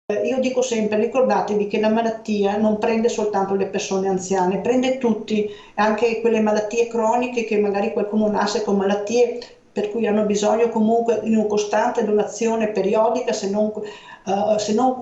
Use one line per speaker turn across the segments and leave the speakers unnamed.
Io dico sempre, ricordatevi che la malattia non prende soltanto le persone anziane, prende tutti, anche quelle malattie croniche che magari qualcuno nasce con malattie per cui hanno bisogno comunque di una costante donazione periodica, se non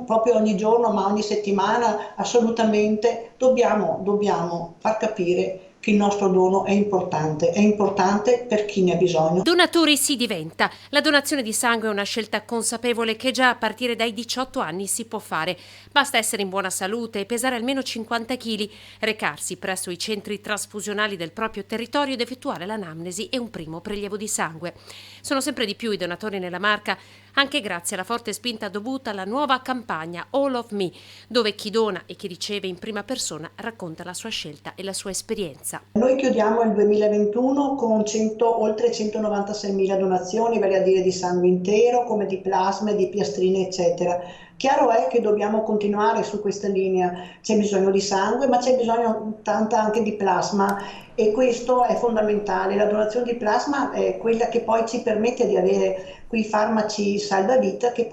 proprio ogni giorno, ma ogni settimana, assolutamente dobbiamo far capire che il nostro dono è importante per chi ne ha bisogno.
Donatori si diventa. La donazione di sangue è una scelta consapevole che già a partire dai 18 anni si può fare. Basta essere in buona salute e pesare almeno 50 kg, recarsi presso i centri trasfusionali del proprio territorio ed effettuare l'anamnesi e un primo prelievo di sangue. Sono sempre di più i donatori nella Marca, anche grazie alla forte spinta dovuta alla nuova campagna All of Me, dove chi dona e chi riceve in prima persona racconta la sua scelta e la sua esperienza.
Noi chiudiamo il 2021 con oltre 196.000 donazioni, vale a dire di sangue intero, come di plasma, di piastrine, eccetera. Chiaro è che dobbiamo continuare su questa linea, c'è bisogno di sangue, ma c'è bisogno tanta anche di plasma e questo è fondamentale. La donazione di plasma è quella che poi ci permette di avere quei farmaci salvavita che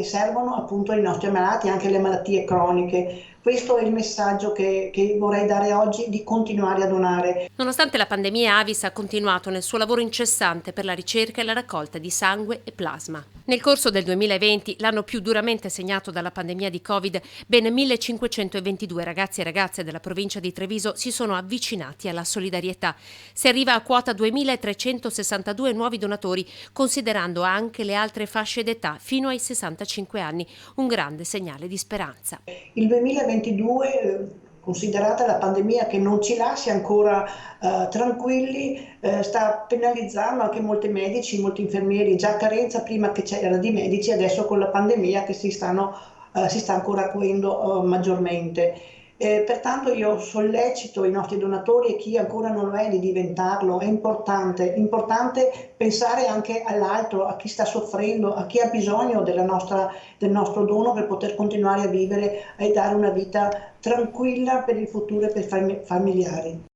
servono appunto ai nostri ammalati, anche alle malattie croniche. Questo è il messaggio che vorrei dare oggi, di continuare a donare.
Nonostante la pandemia, Avis ha continuato nel suo lavoro incessante per la ricerca e la raccolta di sangue e plasma. Nel corso del 2020, l'anno più duramente segnato dalla pandemia di Covid, ben 1522 ragazzi e ragazze della provincia di Treviso si sono avvicinati alla solidarietà. Si arriva a quota 2362 nuovi donatori, considerando anche le altre fasce d'età fino ai 65 anni, un grande segnale di speranza.
Il 2022, considerata la pandemia che non ci lascia ancora tranquilli, sta penalizzando anche molti medici, molti infermieri, già carenza prima che c'era di medici, adesso con la pandemia che si sta ancora acuendo maggiormente. Pertanto io sollecito i nostri donatori e chi ancora non lo è di diventarlo, è importante pensare anche all'altro, a chi sta soffrendo, a chi ha bisogno del nostro dono per poter continuare a vivere e dare una vita tranquilla per il futuro e per i familiari.